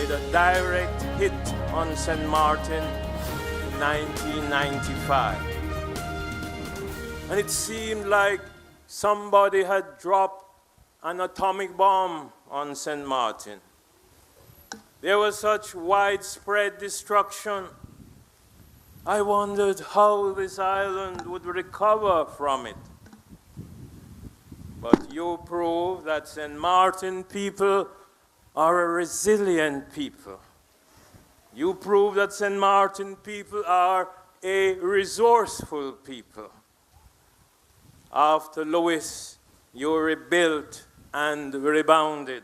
made a direct hit on St. Martin in 1995. And it seemed like somebody had dropped an atomic bomb on St. Martin. There was such widespread destruction. I wondered how this island would recover from it. But you prove that St. Martin people are a resilient people. You prove that St. Martin people are a resourceful people. After Louis, you rebuilt and rebounded.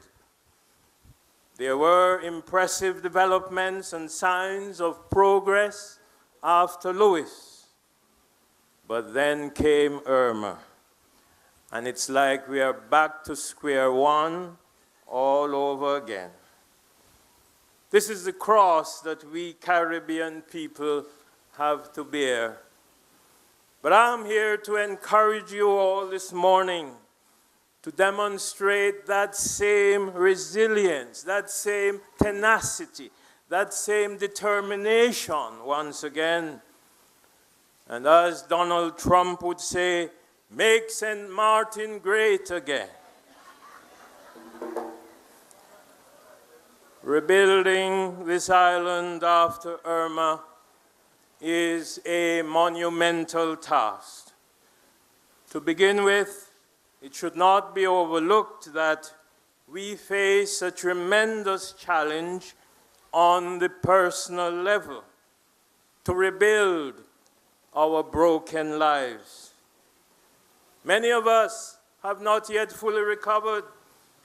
There were impressive developments and signs of progress after Louis. But then came Irma. And it's like we are back to square one all over again. This is the cross that we Caribbean people have to bear. But I'm here to encourage you all this morning to demonstrate that same resilience, that same tenacity, that same determination once again. And as Donald Trump would say, make St. Martin great again. Rebuilding this island after Irma is a monumental task. To begin with, it should not be overlooked that we face a tremendous challenge on the personal level to rebuild our broken lives. Many of us have not yet fully recovered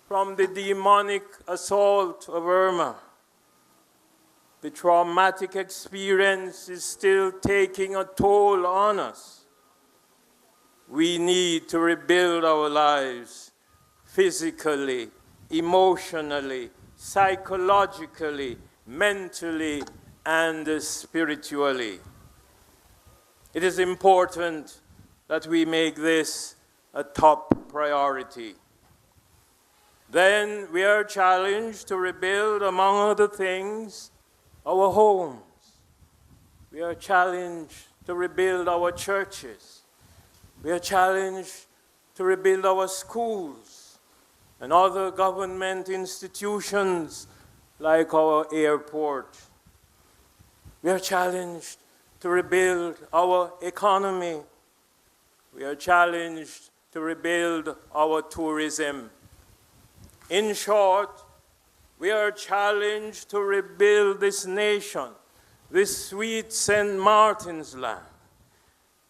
from the demonic assault of Irma. The traumatic experience is still taking a toll on us. We need to rebuild our lives physically, emotionally, psychologically, mentally, and spiritually. It is important that we make this a top priority. Then we are challenged to rebuild, among other things, our homes. We are challenged to rebuild our churches. We are challenged to rebuild our schools and other government institutions like our airport. We are challenged to rebuild our economy. We are challenged to rebuild our tourism. In short, we are challenged to rebuild this nation, this sweet St. Martin's land.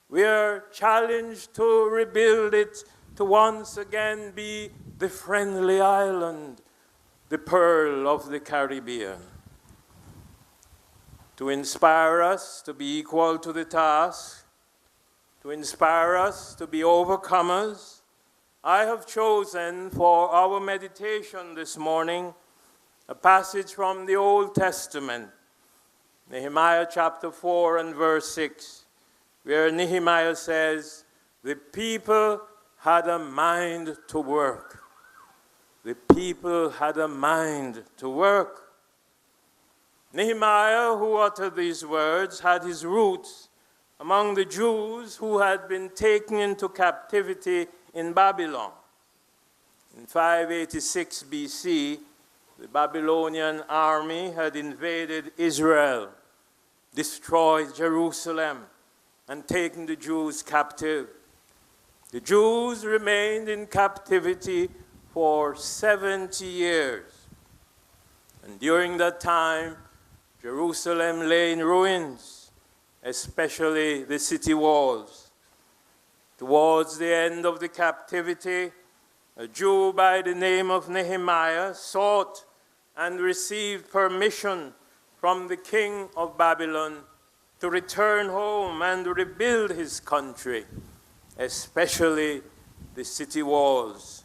We are challenged to rebuild it to once again be the friendly island, the pearl of the Caribbean. To inspire us to be equal to the task, to inspire us to be overcomers, I have chosen for our meditation this morning a passage from the Old Testament, Nehemiah chapter 4 and verse 6, where Nehemiah says, the people had a mind to work. The people had a mind to work. Nehemiah, who uttered these words, had his roots among the Jews who had been taken into captivity in Babylon. In 586 BC, the Babylonian army had invaded Israel, destroyed Jerusalem, and taken the Jews captive. The Jews remained in captivity for 70 years. And during that time, Jerusalem lay in ruins, especially the city walls. Towards the end of the captivity, a Jew by the name of Nehemiah sought and received permission from the king of Babylon to return home and rebuild his country, especially the city walls.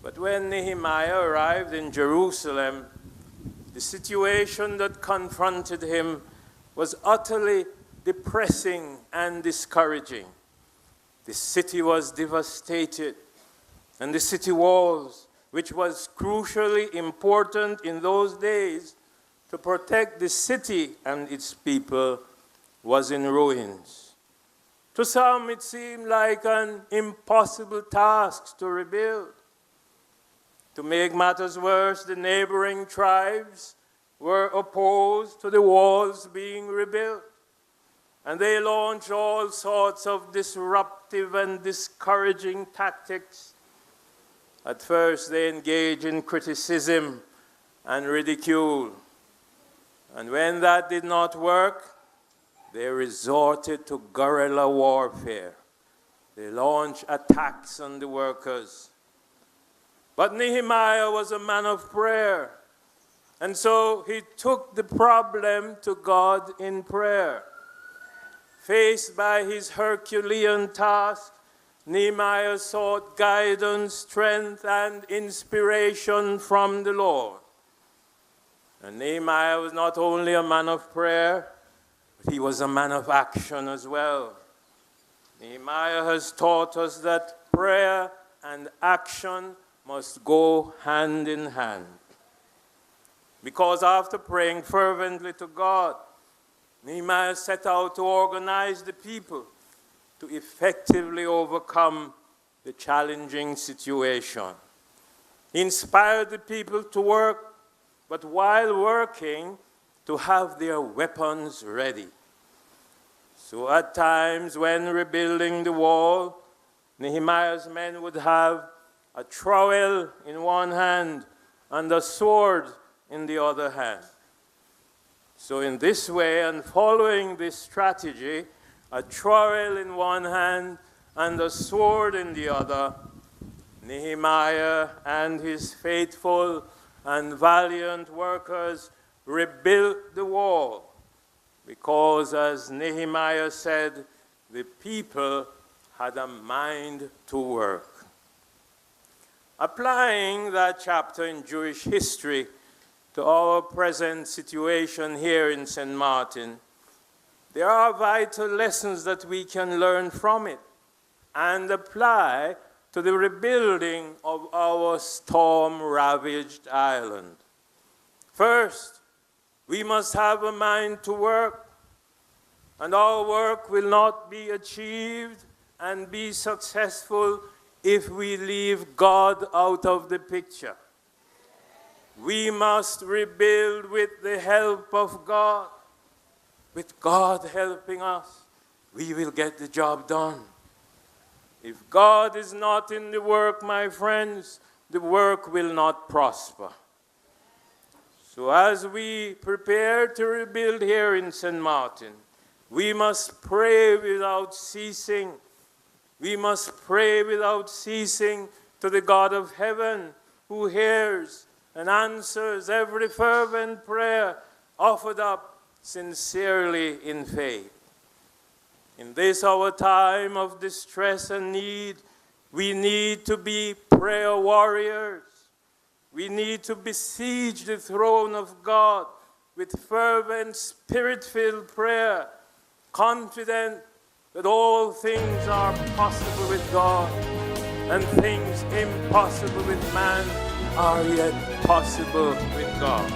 But when Nehemiah arrived in Jerusalem, the situation that confronted him was utterly depressing and discouraging. The city was devastated, and the city walls which was crucially important in those days to protect the city and its people, was in ruins. To some, it seemed like an impossible task to rebuild. To make matters worse, the neighboring tribes were opposed to the walls being rebuilt, and they launched all sorts of disruptive and discouraging tactics. At first, they engaged in criticism and ridicule, and when that did not work, they resorted to guerrilla warfare. They launched attacks on the workers. But Nehemiah was a man of prayer, and so he took the problem to God in prayer. Faced by his Herculean task, Nehemiah sought guidance, strength, and inspiration from the Lord. And Nehemiah was not only a man of prayer, but he was a man of action as well. Nehemiah has taught us that prayer and action must go hand in hand. Because after praying fervently to God, Nehemiah set out to organize the people to effectively overcome the challenging situation. He inspired the people to work, but while working, to have their weapons ready. So at times when rebuilding the wall, Nehemiah's men would have a trowel in one hand and a sword in the other hand. So in this way, and following this strategy, a trowel in one hand and a sword in the other, Nehemiah and his faithful and valiant workers rebuilt the wall, because as Nehemiah said, the people had a mind to work. Applying that chapter in Jewish history to our present situation here in St. Martin, there are vital lessons that we can learn from it and apply to the rebuilding of our storm-ravaged island. First, we must have a mind to work, and our work will not be achieved and be successful if we leave God out of the picture. We must rebuild with the help of God. With God helping us, we will get the job done. If God is not in the work, my friends, the work will not prosper. So as we prepare to rebuild here in St. Martin, we must pray without ceasing. We must pray without ceasing to the God of heaven, who hears and answers every fervent prayer offered up sincerely in faith. In this our time of distress and need, we need to be prayer warriors. We need to besiege the throne of God with fervent, spirit-filled prayer, confident that all things are possible with God, and things impossible with man are yet possible with God.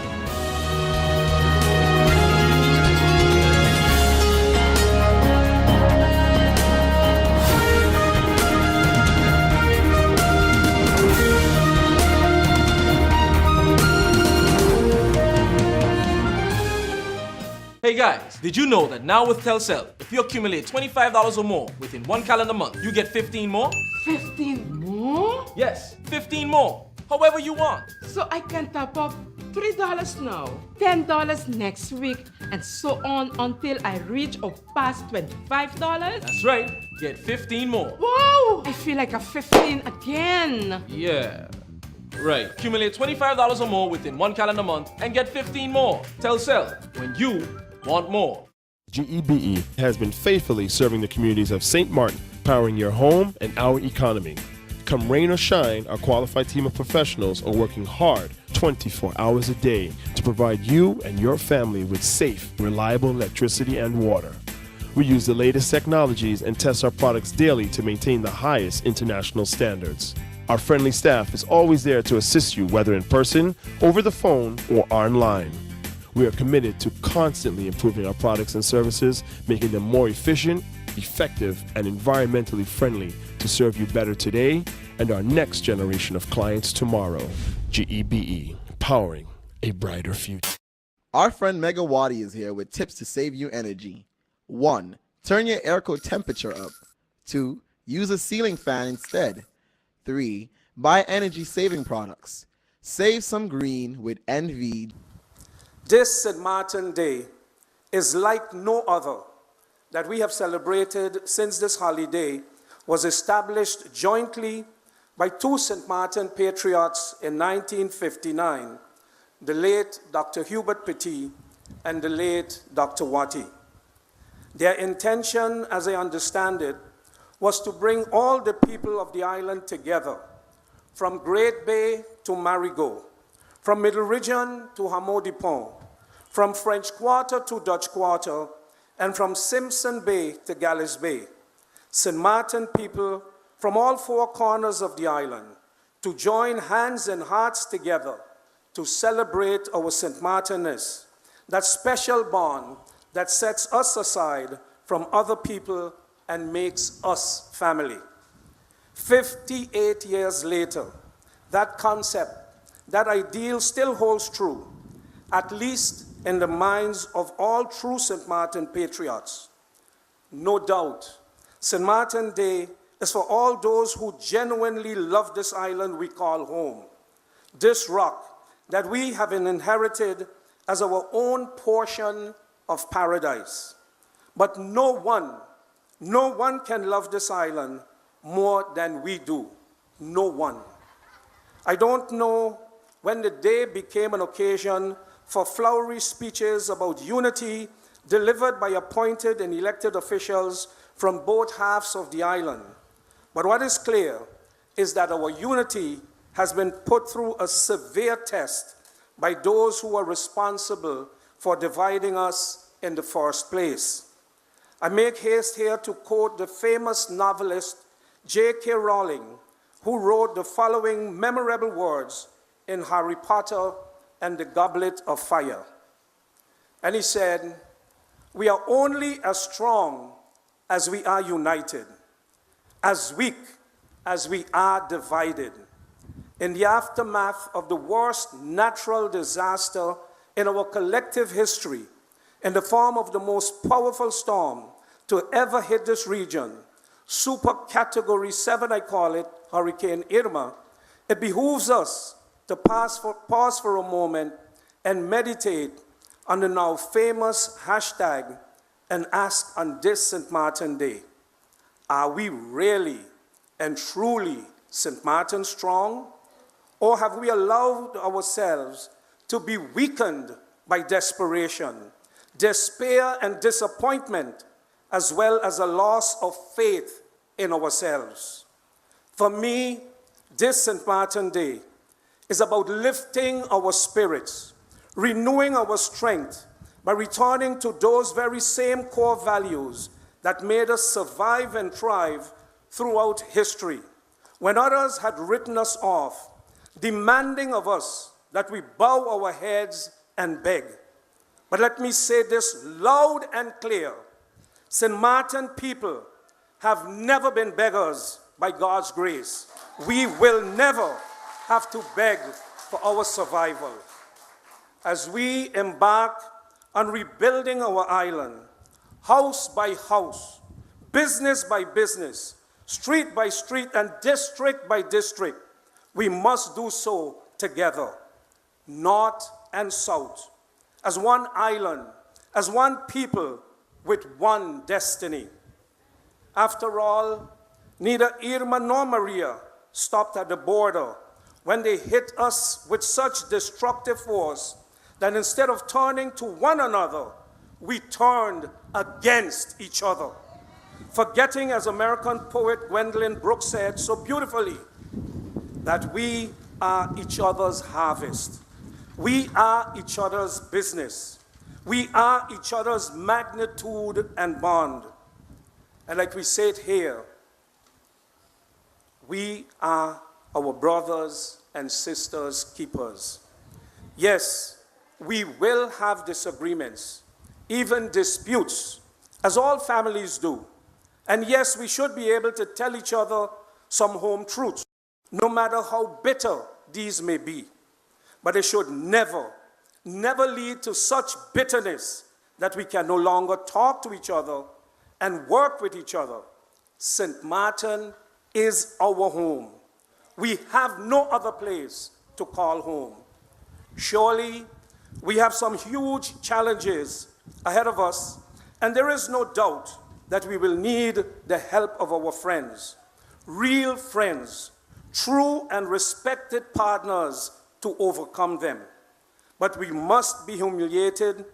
Hey guys, did you know that now with Telcel, if you accumulate $25 or more within one calendar month, you get 15 more? 15 more? Yes, 15 more. However you want. So I can top up $3 now, $10 next week, and so on until I reach or pass $25? That's right. Get 15 more. Wow! I feel like a 15 again. Yeah. Right. Accumulate $25 or more within one calendar month and get 15 more. Telcel, when you want more. GEBE has been faithfully serving the communities of St. Martin, powering your home and our economy. Come rain or shine, our qualified team of professionals are working hard 24 hours a day to provide you and your family with safe, reliable electricity and water. We use the latest technologies and test our products daily to maintain the highest international standards. Our friendly staff is always there to assist you, whether in person, over the phone, or online. We are committed to constantly improving our products and services, making them more efficient, effective, and environmentally friendly to serve you better today and our next generation of clients tomorrow. GEBE, powering a brighter future. Our friend Megawati is here with tips to save you energy. 1. Turn your airco temperature up. 2. Use a ceiling fan instead. 3. Buy energy-saving products. Save some green with NV. This St. Martin Day is like no other that we have celebrated since this holiday was established jointly by two St. Martin patriots in 1959, the late Dr. Hubert Petit and the late Dr. Wati. Their intention, as I understand it, was to bring all the people of the island together, from Great Bay to Marigot, from Middle Region to Hameau du Pont, from French Quarter to Dutch Quarter, and from Simpson Bay to Gallis Bay. St. Martin people from all four corners of the island to join hands and hearts together to celebrate our St. Martinness, that special bond that sets us aside from other people and makes us family. 58 years later, that concept, that ideal still holds true, at least in the minds of all true St. Martin patriots. No doubt, St. Martin Day is for all those who genuinely love this island we call home, this rock that we have inherited as our own portion of paradise. But no one can love this island more than we do. No one. I don't know when the day became an occasion for flowery speeches about unity delivered by appointed and elected officials from both halves of the island. But what is clear is that our unity has been put through a severe test by those who are responsible for dividing us in the first place. I make haste here to quote the famous novelist J.K. Rowling, who wrote the following memorable words in Harry Potter and the Goblet of Fire. And he said, "We are only as strong as we are united, as weak as we are divided." In the aftermath of the worst natural disaster in our collective history, in the form of the most powerful storm to ever hit this region, super category 7, I call it, Hurricane Irma, it behooves us to pause for a moment and meditate on the now famous hashtag and ask on this St. Martin Day, are we really and truly St. Martin strong? Or have we allowed ourselves to be weakened by desperation, despair, and disappointment, as well as a loss of faith in ourselves? For me, this St. Martin Day is about lifting our spirits, renewing our strength by returning to those very same core values that made us survive and thrive throughout history, when others had written us off, demanding of us that we bow our heads and beg. But let me say this loud and clear: St. Martin people have never been beggars by God's grace. We will never have to beg for our survival. As we embark on rebuilding our island, house by house, business by business, street by street, and district by district, we must do so together, north and south, as one island, as one people with one destiny. After all, neither Irma nor Maria stopped at the border when they hit us with such destructive force that instead of turning to one another, we turned against each other, forgetting, as American poet Gwendolyn Brooks said so beautifully, that we are each other's harvest. We are each other's business. We are each other's magnitude and bond. And like we said here, we are our brothers and sisters keepers. Yes, we will have disagreements, even disputes, as all families do. And yes, we should be able to tell each other some home truths, no matter how bitter these may be. But it should never lead to such bitterness that we can no longer talk to each other and work with each other. St. Martin is our home. We have no other place to call home. Surely, we have some huge challenges ahead of us, and there is no doubt that we will need the help of our friends, real friends, true and respected partners to overcome them. But we must be humiliated,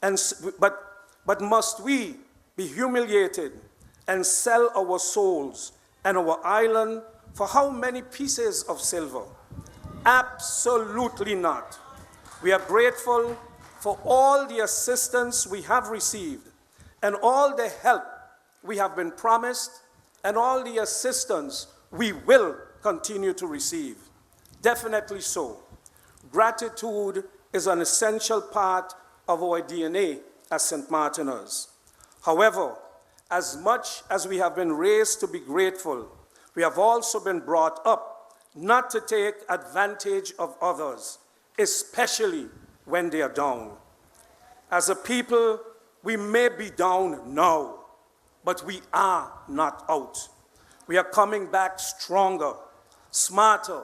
but must we be humiliated and sell our souls and our island for how many pieces of silver? Absolutely not. We are grateful for all the assistance we have received and all the help we have been promised and all the assistance we will continue to receive. Definitely so. Gratitude is an essential part of our DNA as St. Martiners. However, as much as we have been raised to be grateful, we have also been brought up not to take advantage of others, especially when they are down. As a people, we may be down now, but we are not out. We are coming back stronger, smarter,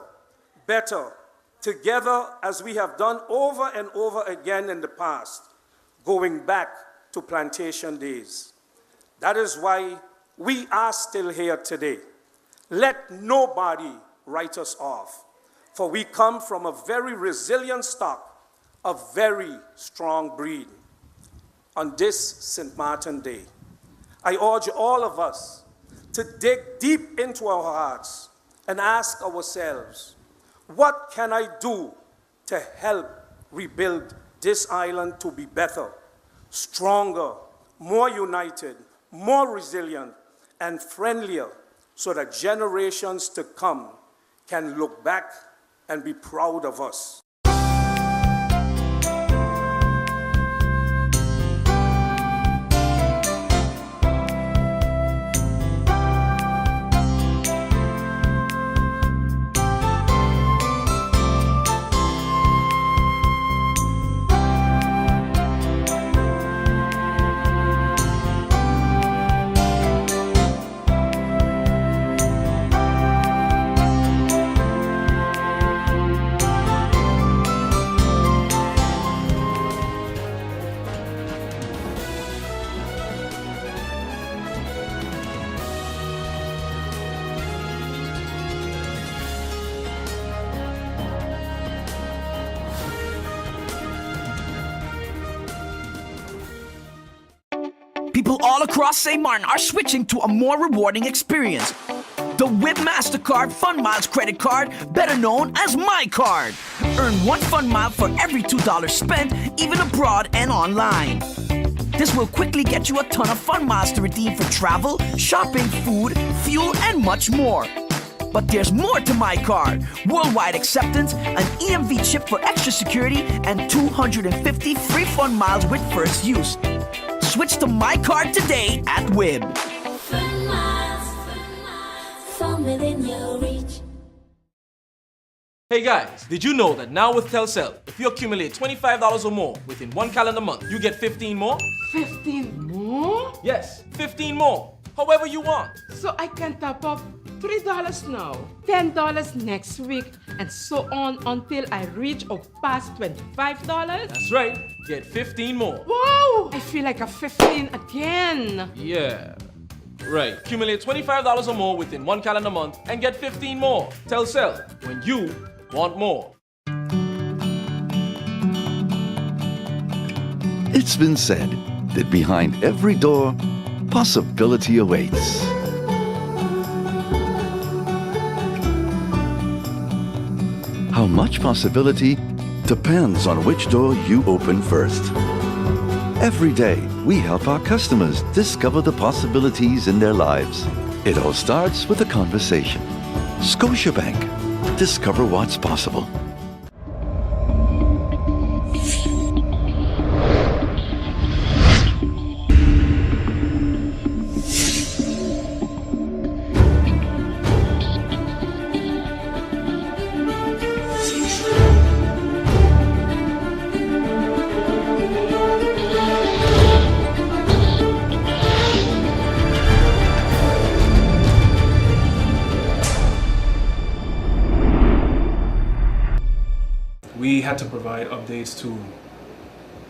better, together as we have done over and over again in the past, going back to plantation days. That is why we are still here today. Let nobody write us off, for we come from a very resilient stock, a very strong breed. On this St. Martin Day, I urge all of us to dig deep into our hearts and ask ourselves, what can I do to help rebuild this island to be better, stronger, more united, more resilient, and friendlier, so that generations to come can look back and be proud of us? People all across St. Martin are switching to a more rewarding experience. The WIB MasterCard Fun Miles credit card, better known as MyCard. Earn 1 Fun Mile for every $2 spent, even abroad and online. This will quickly get you a ton of Fun Miles to redeem for travel, shopping, food, fuel, and much more. But there's more to MyCard. Worldwide acceptance, an EMV chip for extra security, and 250 free Fun Miles with first use. Switch to MyCard today at WIB. Fun miles, from within your reach. Hey guys, did you know that now with Telcel, if you accumulate $25 or more within 1 calendar month, you get 15 more? 15 more? Yes, 15 more. However you want. So I can top up $3 now, $10 next week, and so on until I reach or pass $25? That's right. Get 15 more. Wow! I feel like a 15 again. Yeah. Right. Accumulate $25 or more within 1 calendar month and get 15 more. Telcel, when you want more. It's been said that behind every door, possibility awaits. How much possibility depends on which door you open first. Every day, we help our customers discover the possibilities in their lives. It all starts with a conversation. Scotiabank, Discover what's possible. We had to provide updates to,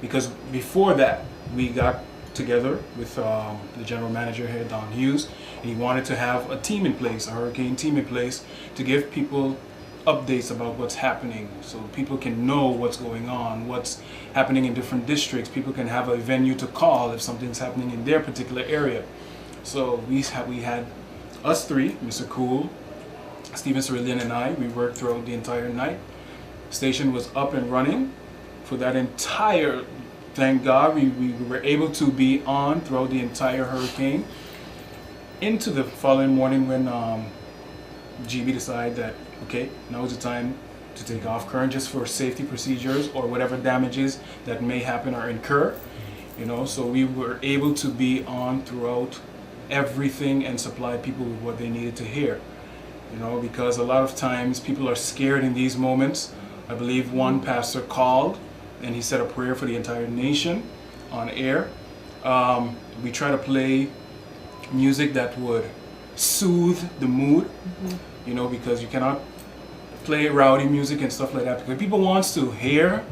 because before that we got together with the general manager here, Don Hughes, and he wanted to have a team in place, a hurricane team in place, to give people updates about what's happening, so people can know what's going on, what's happening in different districts. People can have a venue to call if something's happening in their particular area. So we had us three, Mr. Cool, Stephen Cerulean, and I. We worked throughout the entire night. Station was up and running for that entire, thank God, we were able to be on throughout the entire hurricane into the following morning when GB decided that, okay, now is the time to take off current just for safety procedures or whatever damages that may happen or incur, you know. So we were able to be on throughout everything and supply people with what they needed to hear, you know, because a lot of times people are scared in these moments. I believe one pastor called and he said a prayer for the entire nation on air. We try to play music that would soothe the mood, you know, because you cannot play rowdy music and stuff like that, because people wants to hear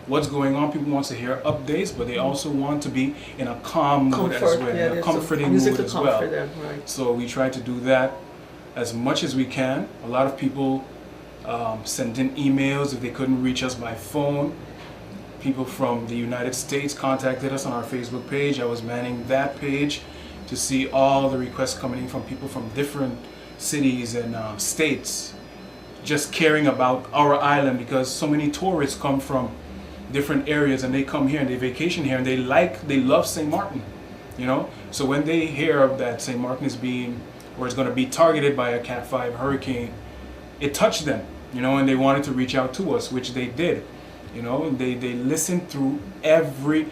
what's going on, people wants to hear updates, but they also want to be in a calm mood as well, a comforting mood as well. Them, right. So we try to do that as much as we can. A lot of people sent in emails if they couldn't reach us by phone. People from the United States contacted us on our Facebook page. I was manning that page to see all the requests coming in from people from different cities and states, just caring about our island, because so many tourists come from different areas and they come here and they vacation here and they love St. Martin, you know. So when they hear that St. Martin is being, or is going to be targeted by a Cat 5 hurricane, it touched them, you know, and they wanted to reach out to us, which they did, you know. They listened through every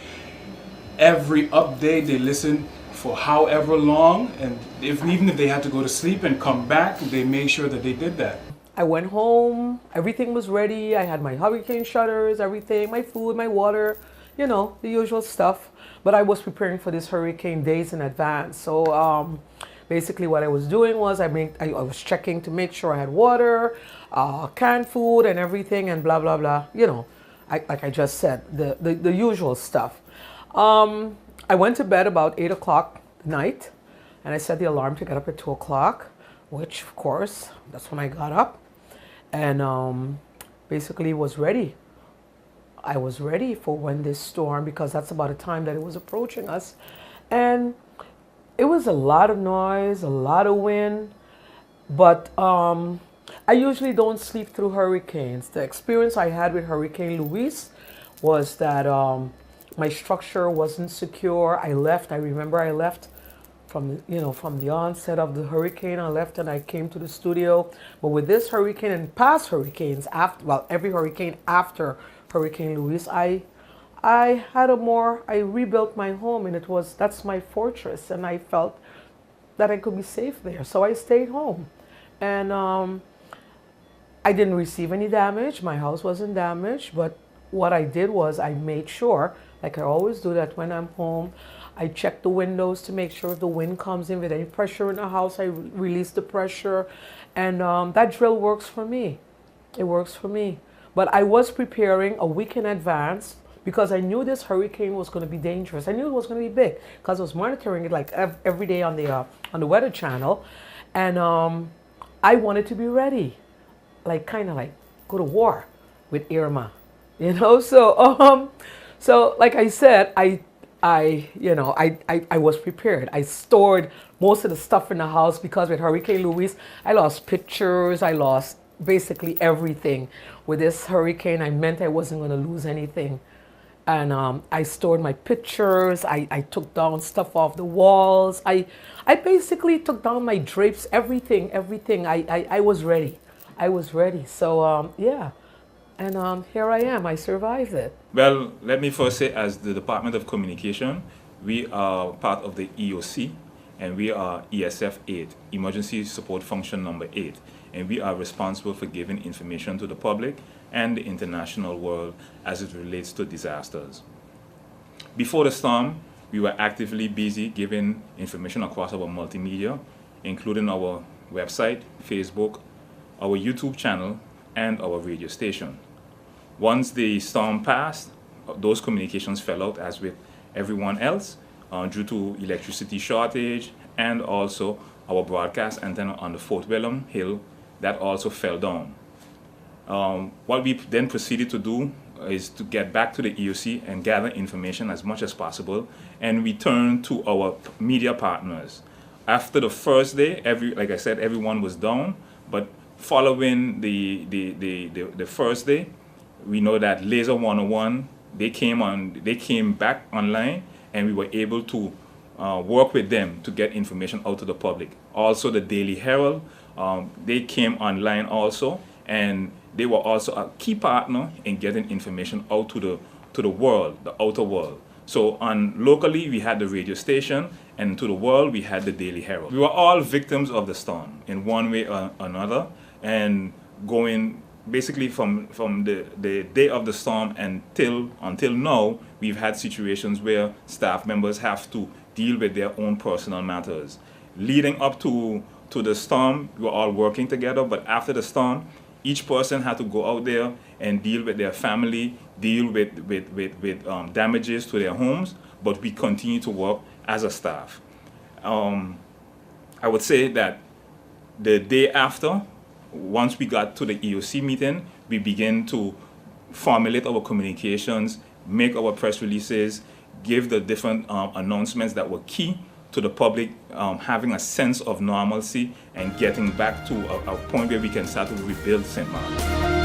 update. They listened for however long, and even if they had to go to sleep and come back, they made sure that they did that. I went home, everything was ready. I had my hurricane shutters, everything, my food, my water, you know, the usual stuff. But I was preparing for this hurricane days in advance. So basically what I was doing was I was checking to make sure I had water, canned food and everything, and blah, blah, blah. You know, like I just said, the usual stuff. I went to bed about 8 o'clock at night, and I set the alarm to get up at 2 o'clock, which of course, that's when I got up, and basically was ready. I was ready for when this storm, because that's about the time that it was approaching us. And it was a lot of noise, a lot of wind, but I usually don't sleep through hurricanes. The experience I had with Hurricane Luis was that my structure wasn't secure. I remember I left from the onset of the hurricane. I left and I came to the studio. But with this hurricane and past hurricanes, every hurricane after Hurricane Luis, I rebuilt my home, and that's my fortress, and I felt that I could be safe there. So I stayed home, and I didn't receive any damage. My house wasn't damaged, but what I did was I made sure, like I always do, that when I'm home, I check the windows to make sure if the wind comes in with any pressure in the house, I release the pressure, and that drill works for me. It works for me. But I was preparing a week in advance because I knew this hurricane was going to be dangerous. I knew it was going to be big because I was monitoring it like every day on the Weather Channel, and I wanted to be ready, kind of like go to war with Irma, you know. So like I said, I was prepared. I stored most of the stuff in the house because with Hurricane Luis, I lost pictures. I lost basically everything. With this hurricane, I meant I wasn't going to lose anything. And I stored my pictures. I took down stuff off the walls. I basically took down my drapes, everything. I was ready. I was ready. So yeah, and here I am. I survived it. Well, let me first say, as the Department of Communication, we are part of the EOC, and we are ESF 8, Emergency Support Function number 8, and we are responsible for giving information to the public and the international world as it relates to disasters. Before the storm, we were actively busy giving information across our multimedia, including our website, Facebook, our YouTube channel, and our radio station. Once the storm passed, those communications fell out, as with everyone else, due to electricity shortage, and also our broadcast antenna on the Fort William Hill, that also fell down. What we then proceeded to do is to get back to the EOC and gather information as much as possible, and we turned to our media partners. After the first day, like I said, everyone was down, but following the first day, we know that Laser 101, they came back online, and we were able to work with them to get information out to the public. Also, the Daily Herald, they came online also, and they were also a key partner in getting information out to the world, the outer world. So locally, we had the radio station, and to the world, we had the Daily Herald. We were all victims of the storm in one way or another, and going basically from the day of the storm until now, we've had situations where staff members have to deal with their own personal matters. Leading up to the storm, we were all working together, but after the storm, each person had to go out there and deal with their family, deal with damages to their homes, but we continue to work as a staff. I would say that the day after, once we got to the EOC meeting, we began to formulate our communications, make our press releases, give the different announcements that were key to the public, having a sense of normalcy and getting back to a point where we can start to rebuild St. Martin.